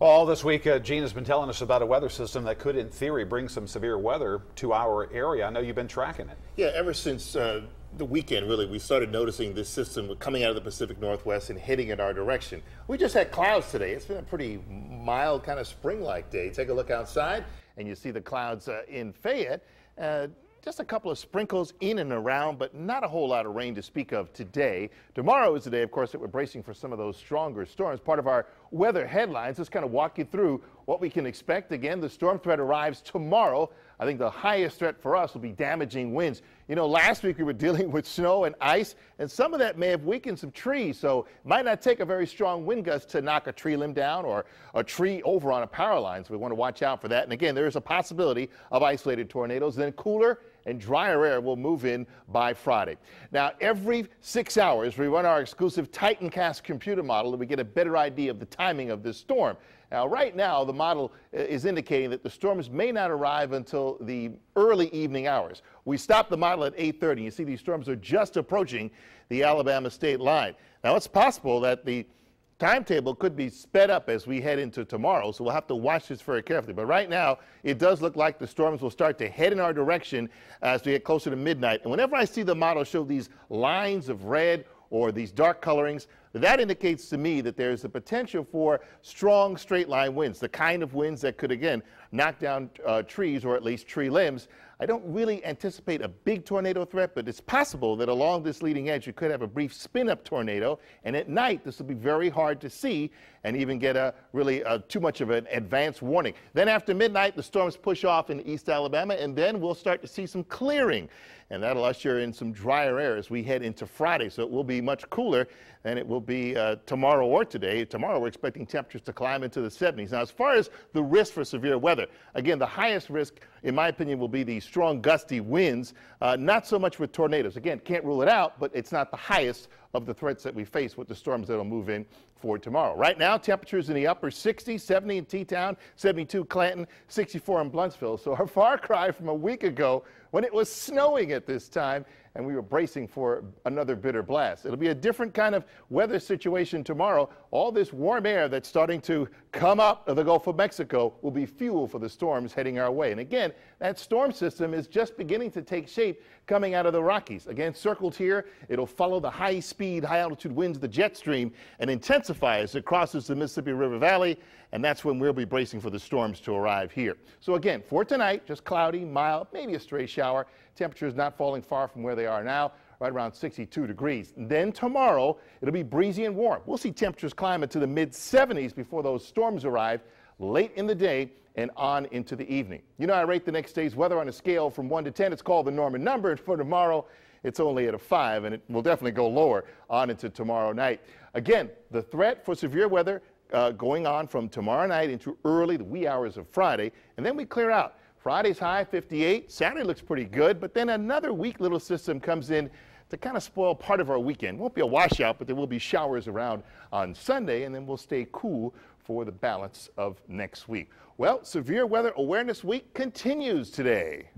Well, all this week, Gene has been telling us about a weather system that could, in theory, bring some severe weather to our area. I know you've been tracking it. Yeah, ever since the weekend, really, we started noticing this system coming out of the Pacific Northwest and heading in our direction. We just had clouds today. It's been a pretty mild, kind of spring-like day. Take a look outside, and you see the clouds in Fayette. Just a couple of sprinkles in and around, but not a whole lot of rain to speak of today. Tomorrow is the day, of course, that we're bracing for some of those stronger storms. Part of our weather headlines, let's kind of walk you through what we can expect. Again, the storm threat arrives tomorrow. I think the highest threat for us will be damaging winds. You know, last week we were dealing with snow and ice, and some of that may have weakened some trees, so it might not take a very strong wind gust to knock a tree limb down or a tree over on a power line, so we want to watch out for that. And again, there is a possibility of isolated tornadoes. Then cooler and drier air will move in by Friday. Now, every 6 hours, we run our exclusive TitanCast computer model and we get a better idea of the timing of this storm. Now, right now, the model is indicating that the storms may not arrive until the early evening hours. We stopped the model at 8:30. You see these storms are just approaching the Alabama state line. Now, it's possible that the timetable could be sped up as we head into tomorrow, so we'll have to watch this very carefully. But right now, it does look like the storms will start to head in our direction as we get closer to midnight. And whenever I see the model show these lines of red or these dark colorings, that indicates to me that there's the potential for strong straight line winds, the kind of winds that could, again, knock down trees or at least tree limbs. I don't really anticipate a big tornado threat, but it's possible that along this leading edge you could have a brief spin-up tornado, and at night this will be very hard to see and even get too much of an advance warning. Then after midnight, the storms push off in East Alabama, and then we'll start to see some clearing, and that'll usher in some drier air as we head into Friday. So it will be much cooler than it will be tomorrow or today. Tomorrow we're expecting temperatures to climb into the 70s. Now, as far as the risk for severe weather, again, the highest risk, in my opinion, will be the strong gusty winds, not so much with tornadoes. Again, can't rule it out, but it's not the highest of the threats that we face with the storms that will move in for tomorrow. Right now, temperatures in the upper 60s, 70 in T-Town, 72 Clanton, 64 in Bluntsville. So a far cry from a week ago when it was snowing at this time and we were bracing for another bitter blast. It'll be a different kind of weather situation tomorrow. All this warm air that's starting to come up of the Gulf of Mexico will be fuel for the storms heading our way. And again, that storm system is just beginning to take shape coming out of the Rockies. Again, circled here, it'll follow the high-speed, high-altitude winds of the jet stream and intensify as it crosses the Mississippi River Valley, and that's when we'll be bracing for the storms to arrive here. So again, for tonight, just cloudy, mild, maybe a stray shower. Temperatures not falling far from where they are now, right around 62 degrees. And then tomorrow, it'll be breezy and warm. We'll see temperatures climb into the mid-70s before those storms arrive late in the day and on into the evening. You know, I rate the next day's weather on a scale from 1 to 10. It's called the Norman number. And for tomorrow, it's only at a 5, and it will definitely go lower on into tomorrow night. Again, the threat for severe weather going on from tomorrow night into early, the wee hours of Friday, and then we clear out. Friday's high, 58. Saturday looks pretty good, but then another weak little system comes in to kind of spoil part of our weekend. Won't be a washout, but there will be showers around on Sunday, and then we'll stay cool for the balance of next week. Well, Severe Weather Awareness Week continues today.